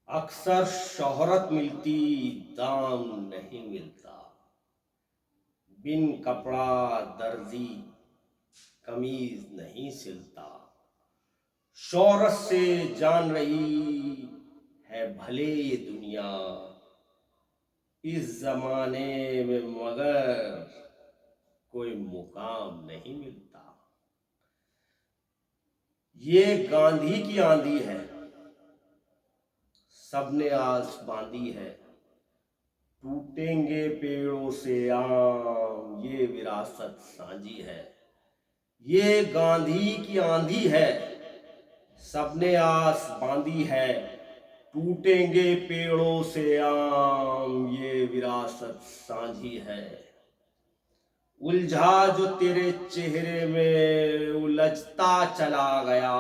अक्सर शोहरत मिलती, दाम नहीं मिलता। बिन कपड़ा दर्जी कमीज नहीं सिलता। शोहरत से जान रही है भले ये दुनिया, इस जमाने में मगर कोई मुकाम नहीं मिलता। ये गांधी की आंधी है, सबने आस बांधी है। टूटेंगे पेड़ों से आम, ये विरासत साझी है। ये गांधी की आंधी है, सबने आस बांधी है। टूटेंगे पेड़ों से आम, ये विरासत साझी है। उलझा जो तेरे चेहरे में उलझता चला गया,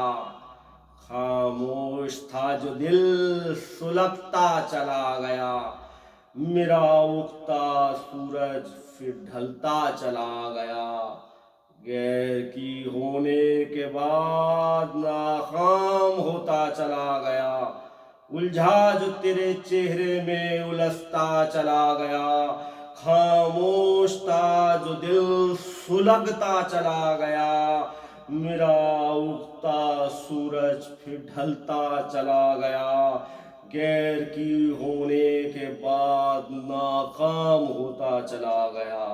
खामोश था जो दिल सुलगता चला गया। मेरा उगता सूरज फिर ढलता चला गया, गैर की होने के बाद नाकाम होता चला गया। उलझा जो तेरे चेहरे में उलझता चला गया, खामोश था जो दिल सुलगता चला गया। मेरा उगता सूरज फिर ढलता चला गया, गैर की होने के बाद नाकाम होता चला गया।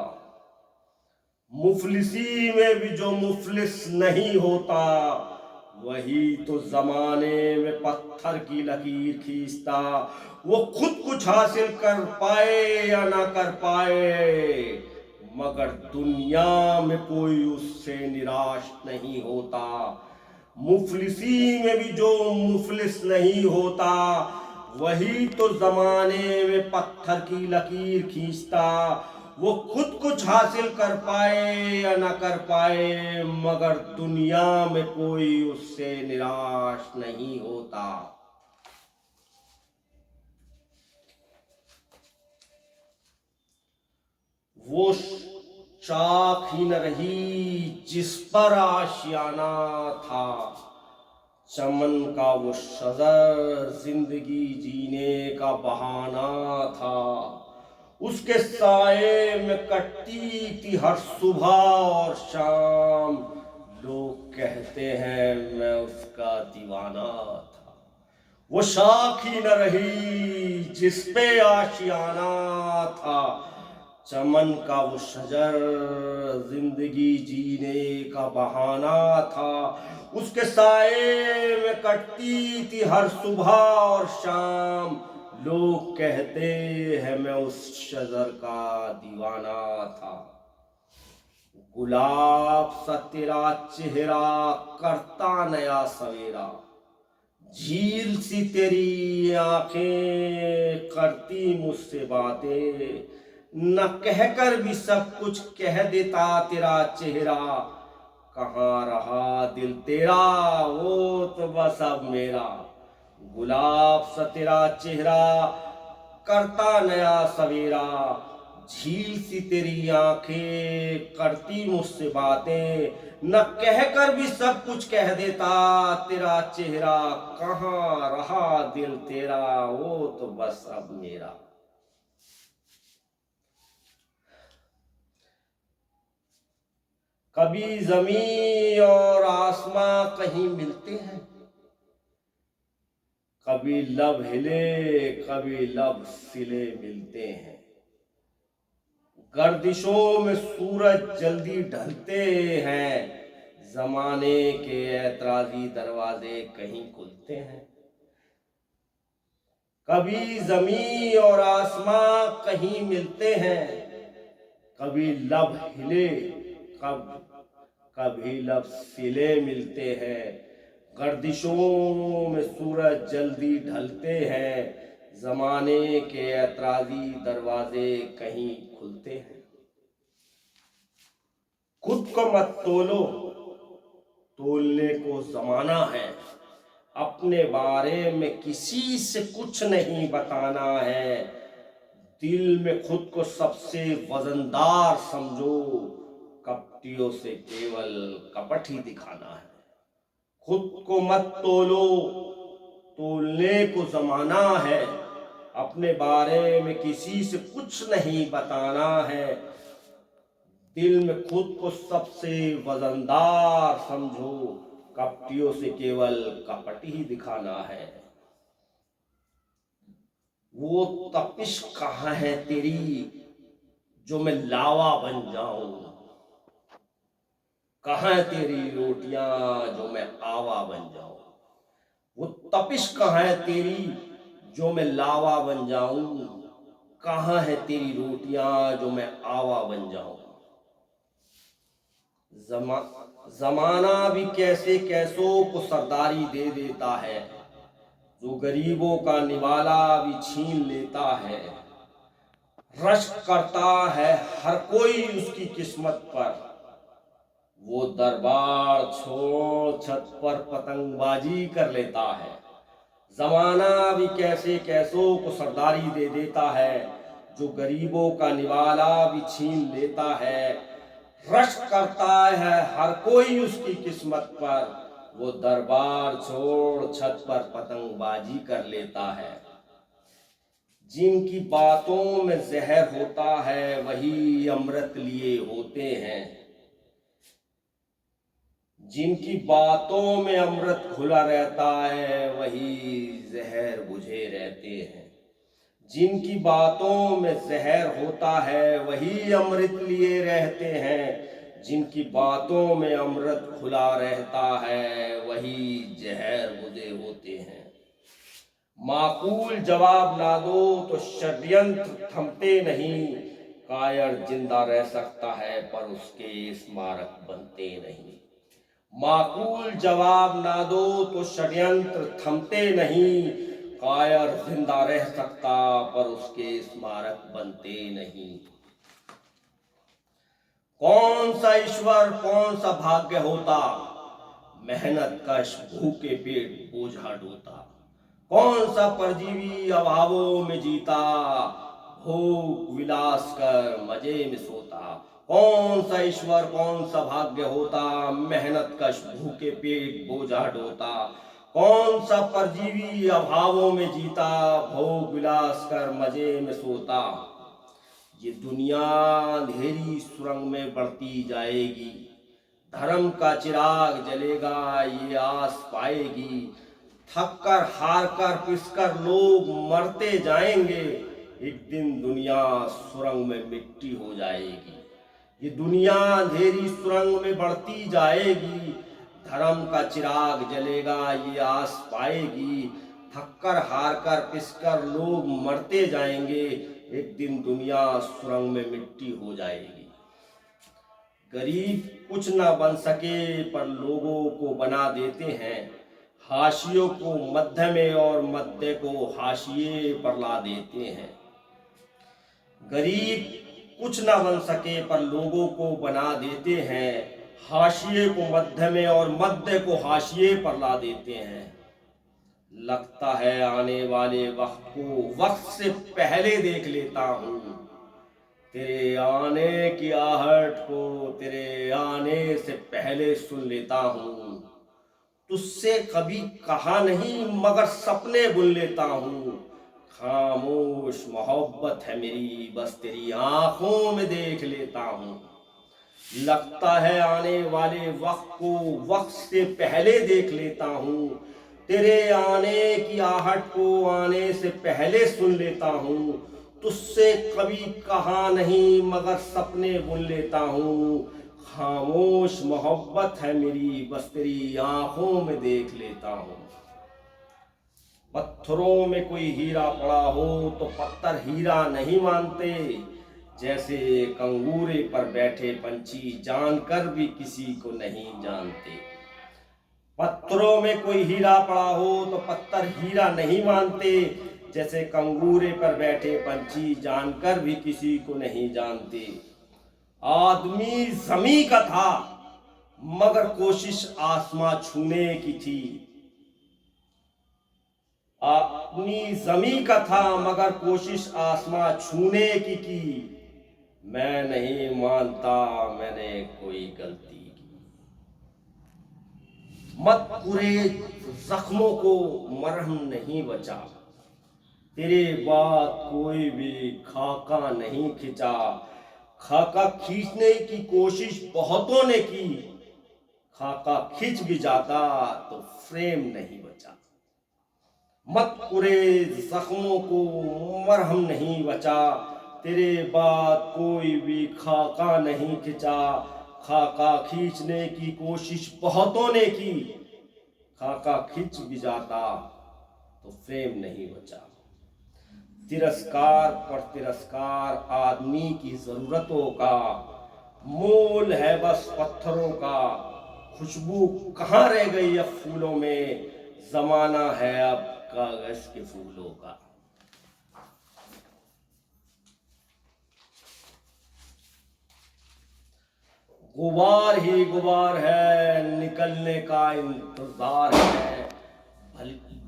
मुफलिसी में भी जो मुफलिस नहीं होता, वही तो जमाने में पत्थर की लकीर खींचता। वो खुद कुछ हासिल कर पाए या ना कर पाए, मगर दुनिया में कोई उससे निराश नहीं होता। मुफलिसी में भी जो मुफलिस नहीं होता, वही तो जमाने में पत्थर की लकीर खींचता। वो खुद कुछ हासिल कर पाए या ना कर पाए, मगर दुनिया में कोई उससे निराश नहीं होता। वो चाक ही न रही जिस पर आशियाना था, चमन का वो शजर जिंदगी जीने का बहाना था। उसके साए में कटती थी हर सुबह और शाम, लोग कहते हैं मैं उसका दीवाना था। वो शाख ही न रही जिस पे आशियाना था, चमन का वो शजर जिंदगी जीने का बहाना था। उसके साए में कटती थी हर सुबह और शाम, लोग कहते हैं मैं उस शजर का दीवाना था। गुलाब सा तेरा चेहरा करता नया सवेरा, झील सी तेरी आंखें करती मुझसे बातें। न कहकर भी सब कुछ कह देता तेरा चेहरा, कहाँ रहा दिल तेरा वो तो बस अब मेरा। गुलाब सा तेरा चेहरा करता नया सवेरा, झील सी तेरी आंखें करती मुझसे बातें। न कहकर भी सब कुछ कह देता तेरा चेहरा, कहाँ रहा दिल तेरा वो तो बस अब मेरा। कभी जमीन और आसमां कहीं मिलते हैं, कभी लब हिले कभी लब सिले मिलते हैं। गर्दिशों में सूरज जल्दी ढलते हैं, जमाने के ऐतराजी दरवाजे कहीं खुलते हैं। कभी जमीन और आसमां कहीं मिलते हैं, कभी लब हिले कब कभी लब सिले मिलते हैं। गर्दिशों में सूरज जल्दी ढलते हैं, जमाने के ऐतराजी दरवाजे कहीं खुलते हैं। खुद को मत तोलो, तोलने को जमाना है। अपने बारे में किसी से कुछ नहीं बताना है। दिल में खुद को सबसे वजनदार समझो, कपटियों से केवल कपट ही दिखाना है। खुद को मत तोलो, तोलने को जमाना है, अपने बारे में किसी से कुछ नहीं बताना है। दिल में खुद को सबसे वजनदार समझो, कपटियों से केवल कपट ही दिखाना है। वो तपिश कहाँ है तेरी जो मैं लावा बन जाऊं, कहाँ है तेरी रोटियां जो मैं आवा बन जाऊं। वो तपिश कहाँ है तेरी जो मैं लावा बन जाऊं, कहाँ है तेरी रोटियां जो मैं आवा बन जाऊं। जमाना भी कैसे कैसों को सरदारी दे देता है, जो गरीबों का निवाला भी छीन लेता है। रश्क करता है हर कोई उसकी किस्मत पर, वो दरबार छोड़ छत पर पतंगबाजी कर लेता है। जमाना भी कैसे कैसों को सरदारी दे देता है, जो गरीबों का निवाला भी छीन लेता है। रश्क करता है हर कोई उसकी किस्मत पर, वो दरबार छोड़ छत पर पतंगबाजी कर लेता है। जिनकी बातों में जहर होता है वही अमृत लिए होते हैं, जिनकी बातों में अमृत घुला रहता है वही जहर बुझे रहते हैं। जिनकी बातों में जहर होता है वही अमृत लिए रहते हैं, जिनकी बातों में अमृत खुला रहता है वही जहर बुझे होते हैं। माकूल जवाब ना दो तो षड्यंत्र थमते नहीं, कायर जिंदा रह सकता है पर उसके स्मारक बनते नहीं। माकूल जवाब ना दो तो षड्यंत्र थमते नहीं, कायर जिंदा रह सकता पर उसके स्मारक बनते नहीं। कौन सा ईश्वर कौन सा भाग्य होता, मेहनत कश भूखे पेट बोझा ढोता। कौन सा परजीवी अभावों में जीता, भोग विलास कर मजे में सोता। कौन सा ईश्वर कौन सा भाग्य होता, मेहनत कश भूखे पेट बोझा ढोता। कौन सा परजीवी अभावों में जीता, भोग विलास कर मजे में सोता। ये दुनिया अंधेरी सुरंग में बढ़ती जाएगी, धर्म का चिराग जलेगा ये आस पाएगी। थक कर हार कर पिसकर लोग मरते जाएंगे, एक दिन दुनिया सुरंग में मिट्टी हो जाएगी। ये दुनिया अंधेरी सुरंग में बढ़ती जाएगी, धर्म का चिराग जलेगा ये आस पाएगी। थक कर हार कर पिसकर लोग मरते जाएंगे, एक दिन दुनिया सुरंग में मिट्टी हो जाएगी। गरीब कुछ ना बन सके पर लोगों को बना देते हैं, हाशियों को मध्य में और मध्य को हाशिए पर ला देते हैं। गरीब कुछ ना बन सके पर लोगों को बना देते हैं, हाशिए को मध्य में और मध्य को हाशिए पर ला देते हैं। लगता है आने वाले वक्त को वक्त से पहले देख लेता हूँ, तेरे आने की आहट को तेरे आने से पहले सुन लेता हूँ। तुझसे कभी कहा नहीं मगर सपने बुन लेता हूँ, खामोश मोहब्बत है मेरी बस तेरी आंखों में देख लेता हूँ। लगता है आने वाले वक्त को वक्त से पहले देख लेता हूँ, तेरे आने की आहट को आने से पहले सुन लेता हूँ। तुझसे कभी कहा नहीं मगर सपने बुन लेता हूँ, खामोश मोहब्बत है मेरी बस तेरी आंखों में देख लेता हूँ। पत्थरों में कोई हीरा पड़ा हो तो पत्थर हीरा नहीं मानते, जैसे कंगूरे पर बैठे पंछी जानकर भी किसी को नहीं जानते। पत्थरों में कोई हीरा पड़ा हो तो पत्थर हीरा नहीं मानते, जैसे कंगूरे पर बैठे पंछी जानकर भी किसी को नहीं जानते। आदमी जमी का था मगर कोशिश आसमां छूने की थी, आदमी जमी का था मगर कोशिश आसमां छूने की। मैं नहीं मानता मैंने कोई गलती की। मत पूरे जख्मों को मरहम नहीं बचा, तेरे बाद कोई भी खाका नहीं खिंचा। खाका खींचने की कोशिश बहुतों ने की, खाका खिंच भी जाता तो फ्रेम नहीं बचा। मत पूरे जख्मों को मरहम नहीं बचा, तेरे बाद कोई भी खाका नहीं खिंचा। खाका खींचने की कोशिश बहुतों ने की, खाका खिंच भी जाता तो फ्रेम नहीं बचा। तिरस्कार पर तिरस्कार आदमी की जरूरतों का, मोल है बस पत्थरों का। खुशबू कहाँ रह गई अब फूलों में, जमाना है अब कागज के फूलों का। गुबार ही गुबार है, निकलने का इंतजार है।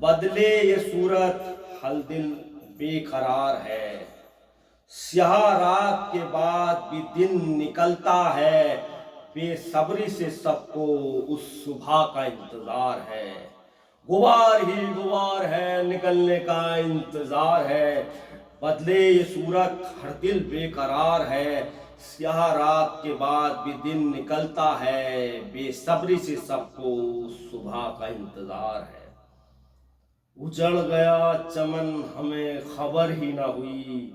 बदले ये सूरत हल दिल बेकरार है। स्याह रात के बाद भी दिन निकलता है, बेसब्री से सबको उस सुबह का इंतजार है। गुबार ही गुबार है, निकलने का इंतजार है। बदले ये सूरत हर दिल बेकरार है। स्याह रात के बाद भी दिन निकलता है, बेसब्री से सबको उस सुबह का इंतजार है। उजड़ गया चमन हमें खबर ही न हुई,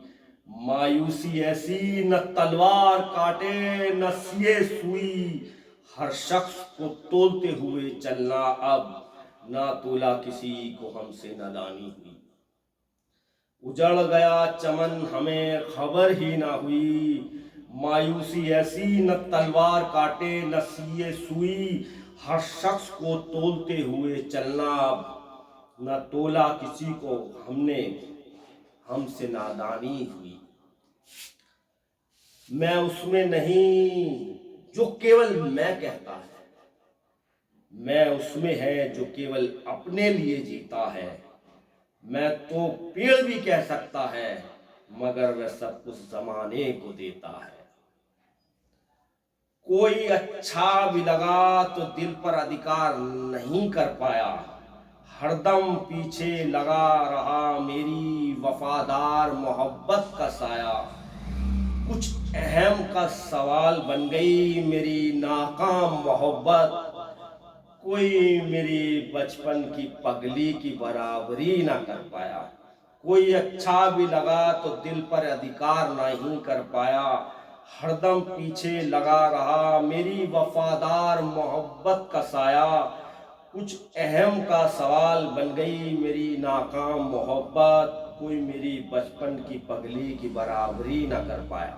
मायूसी ऐसी न तलवार काटे न सिए सुई। हर शख्स को तोलते हुए चलना अब, ना तोला किसी को हमसे नादानी हुई। उजड़ गया चमन हमें खबर ही ना हुई, मायूसी ऐसी न तलवार काटे न सिए सुई। हर शख्स को तोलते हुए चलना अब, न तोला किसी को हमसे नादानी हुई। मैं उसमें नहीं जो केवल मैं कहता है, मैं उसमें है जो केवल अपने लिए जीता है। मैं तो पेड़ भी कह सकता है, मगर वह सब कुछ जमाने को देता है। कोई अच्छा भी लगा तो दिल पर अधिकार नहीं कर पाया, हरदम पीछे लगा रहा मेरी वफादार मोहब्बत का साया। कुछ अहम का सवाल बन गई मेरी नाकाम मोहब्बत, कोई मेरी बचपन की पगली की बराबरी ना कर पाया। कोई अच्छा भी लगा तो दिल पर अधिकार नहीं कर पाया, हरदम पीछे लगा रहा मेरी वफादार मोहब्बत का साया। कुछ अहम का सवाल बन गई मेरी नाकाम मोहब्बत, कोई मेरी बचपन की पगली की बराबरी न कर पाया।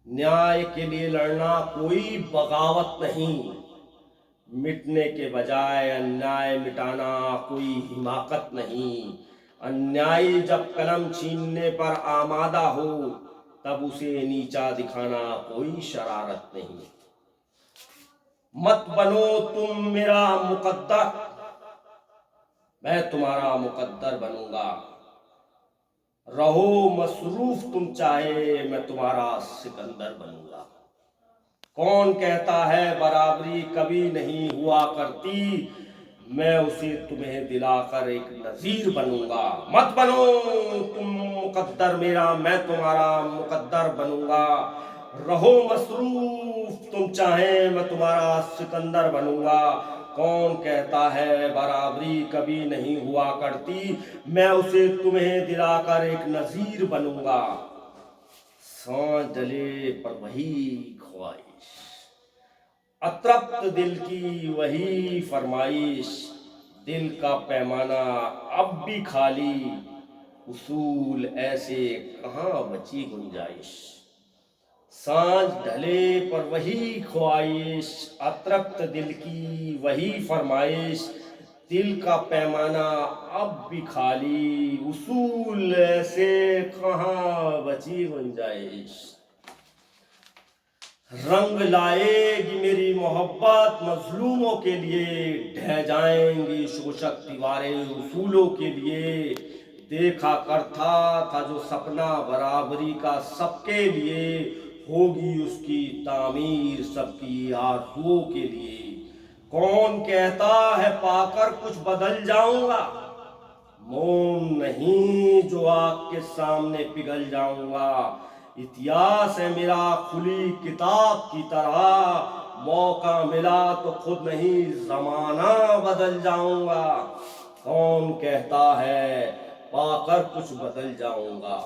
न्याय के लिए लड़ना कोई बगावत नहीं, मिटने के बजाय अन्याय मिटाना कोई हिमाकत नहीं। अन्यायी जब कलम छीनने पर आमादा हो, तब उसे नीचा दिखाना कोई शरारत नहीं। मत बनो तुम मेरा मुकद्दर, मैं तुम्हारा मुकद्दर बनूंगा। रहो मसरूफ तुम चाहे, मैं तुम्हारा सिकंदर बनूंगा। कौन कहता है बराबरी कभी नहीं हुआ करती, मैं उसे तुम्हें दिलाकर एक नजीर बनूंगा। मत बनो तुम मुकद्दर मेरा, मैं तुम्हारा मुकद्दर बनूंगा। रहो मसरूफ तुम चाहे, मैं तुम्हारा सिकंदर बनूंगा। कौन कहता है बराबरी कभी नहीं हुआ करती, मैं उसे तुम्हें दिलाकर एक नजीर बनूंगा। सांझ डले पर वही ख्वाहिश, अतृप्त दिल की वही फरमाइश। दिल का पैमाना अब भी खाली, उसूल ऐसे कहाँ बची गुंजाइश। सांझ ढले पर वही ख्वाहिश, अतृप्त दिल की वही फरमाइश। दिल का पैमाना अब भी खाली, उसूल ऐसे कहाँ बची गुंजाइश। रंग लाएगी मेरी मोहब्बत मजलूमों के लिए, ढह जाएंगी शोषक दीवारें उसूलों के लिए। देखा करता था जो सपना बराबरी का सबके लिए, होगी उसकी तामीर सबकी आरज़ुओं के लिए। कौन कहता है पाकर कुछ बदल जाऊंगा, मोम नहीं जो आग के सामने पिघल जाऊंगा। इतिहास है मेरा खुली किताब की तरह, मौका मिला तो खुद नहीं जमाना बदल जाऊंगा। कौन कहता है पाकर कुछ बदल जाऊंगा,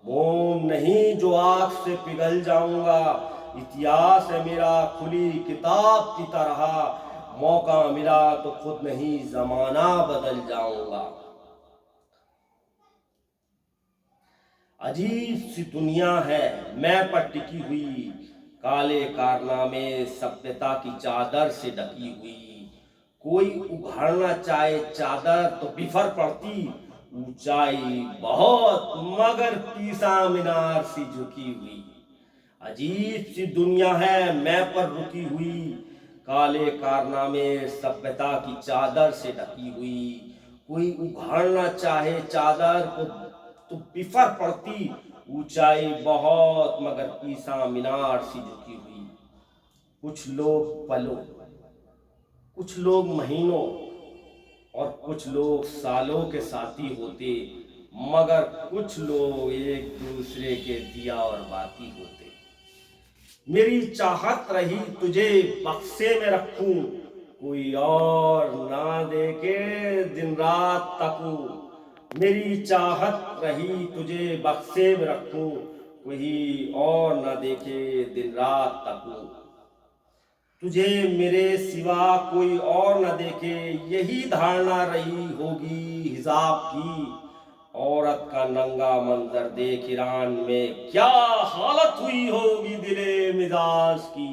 मोम नहीं जो आग से पिघल जाऊंगा। इतिहास है मेरा खुली किताब की तरह, मौका मिला तो खुद नहीं जमाना बदल जाऊंगा। अजीब सी दुनिया है मैं पर टिकी हुई, काले कारनामे सभ्यता की चादर से ढकी हुई। कोई उघाड़ना चाहे चादर तो बिफर पड़ती, ऊंचाई बहुत मगर पीसा मीनार सी झुकी हुई। अजीब सी दुनिया है मैं पर रुकी हुई, काले कारनामे सभ्यता की चादर से ढकी हुई। कोई उघाड़ना चाहे चादर को तो बिफर पड़ती, ऊंचाई बहुत मगर पीसा मीनार सी झुकी हुई। कुछ लोग पलों, कुछ लोग महीनों और कुछ लोग सालों के साथी होते, मगर कुछ लोग एक दूसरे के दिया और बाती होते। मेरी चाहत रही तुझे बक्से में रखूं, कोई और ना देखे दिन रात तकूं। मेरी चाहत रही तुझे बक्से में रखूं, कोई और न देखे दिन रात तकूं। तुझे मेरे सिवा कोई और न देखे, यही धारणा रही होगी हिजाब की। औरत का नंगा मंजर देख ईरान में क्या हालत हुई होगी दिले मिजाज की।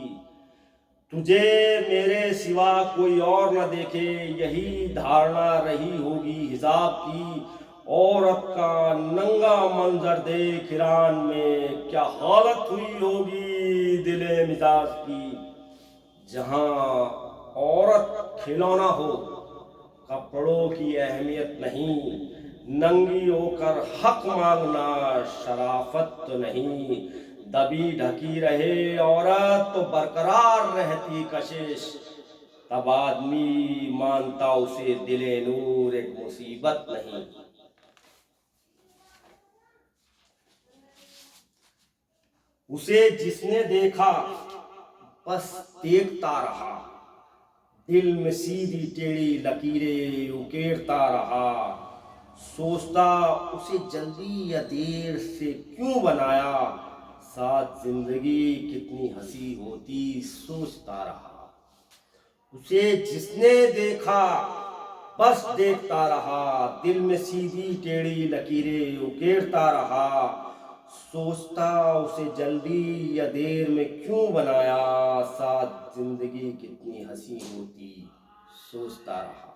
तुझे मेरे सिवा कोई और न देखे, यही धारणा रही होगी हिजाब की। औरत का नंगा मंजर देख ईरान में क्या हालत हुई होगी दिले मिजाज की। जहां औरत खिलौना हो, कपड़ों की अहमियत नहीं, नंगी होकर हक मांगना शराफत तो नहीं। दबी ढकी रहे औरत तो बरकरार रहती कशिश, तब आदमी मानता उसे दिले नूर एक मुसीबत नहीं। उसे जिसने देखा बस देखता रहा, दिल में सीधी टेढ़ी लकीरें उकेरता रहा। सोचता उसे जल्दी या देर से क्यों बनाया, साथ जिंदगी कितनी हंसी होती सोचता रहा। उसे जिसने देखा बस देखता रहा, दिल में सीधी टेढ़ी लकीरें उकेरता रहा। सोचता उसे जल्दी या देर में क्यों बनाया, साथ जिंदगी कितनी हंसी होती सोचता रहा।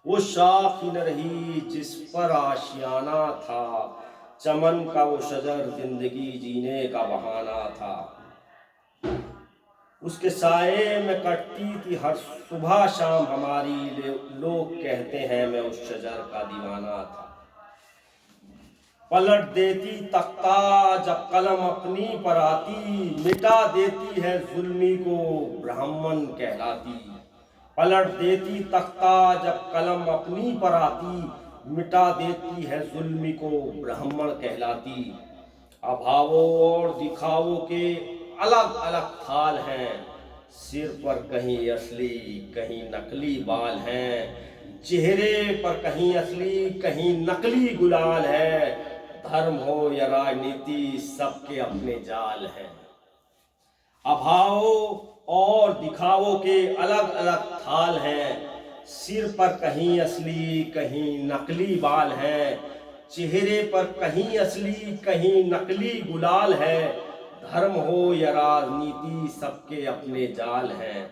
वो शाख ही न रही जिस पर आशियाना था, चमन का वो शजर जिंदगी जीने का बहाना था। उसके साए में कटती थी हर सुबह शाम हमारी, लोग कहते हैं मैं उस शजर का दीवाना था। पलट देती तख्ता जब कलम अपनी पर आती, मिटा देती है जुल्मी को ब्राह्मण कहलाती। पलट देती तख्ता जब कलम अपनी पर आती, मिटा देती है जुल्मी को ब्राह्मण कहलाती। अभावों और दिखावों के अलग अलग थाल हैं, सिर पर कहीं असली कहीं नकली बाल हैं। चेहरे पर कहीं असली कहीं नकली गुलाल है, धर्म हो या राजनीति सबके अपने जाल हैं। अभावों और दिखावों के अलग अलग थाल हैं, सिर पर कहीं असली कहीं नकली बाल हैं। चेहरे पर कहीं असली कहीं नकली गुलाल है, धर्म हो या राजनीति सबके अपने जाल हैं।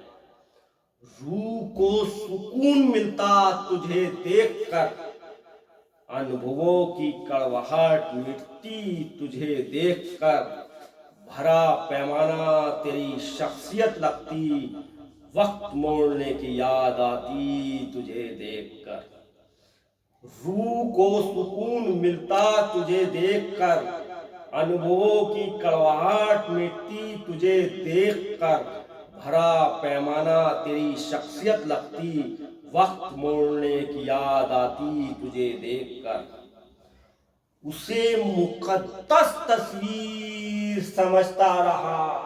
रूह को सुकून मिलता तुझे देखकर, अनुभवों की कड़वाहट मिटती तुझे देखकर। भरा पैमाना तेरी शख्सियत लगती, वक्त मोड़ने की याद आती तुझे देखकर। रूह को सुकून मिलता तुझे देखकर, अनुभवों की कड़वाहट मिटती तुझे देखकर। भरा पैमाना तेरी शख्सियत लगती, वक्त मोड़ने की याद आती तुझे देखकर। उसे मुकद्दस तस्वीर समझता रहा,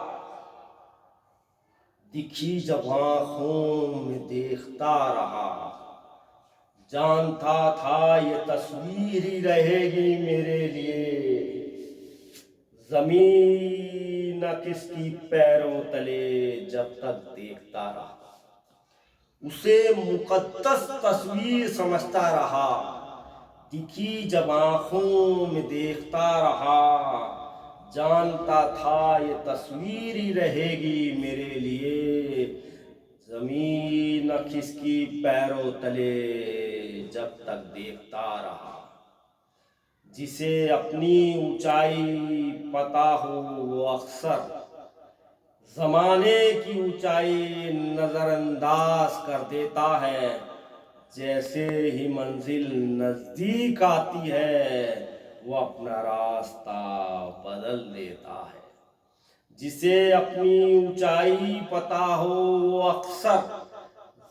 दिखी जब आँखों में देखता रहा। जानता था ये तस्वीर ही रहेगी मेरे लिए, जमीन न किसकी पैरों तले जब तक देखता रहा। उसे मुकद्दस तस्वीर समझता रहा, दिखी जब आँखों में देखता रहा। जानता था ये तस्वीर ही रहेगी मेरे लिए, जमीन न खिसकी पैरों तले जब तक देखता रहा। जिसे अपनी ऊंचाई पता हो वो अक्सर जमाने की ऊंचाई नजरअंदाज कर देता है। जैसे ही मंजिल नजदीक आती है वो अपना रास्ता बदल देता है। जिसे अपनी ऊंचाई पता हो वो अक्सर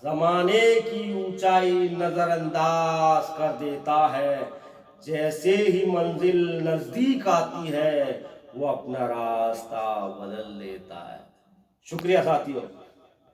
जमाने की ऊंचाई नजरअंदाज कर देता है। जैसे ही मंजिल नजदीक आती है वो अपना रास्ता बदल लेता है। शुक्रिया साथियों।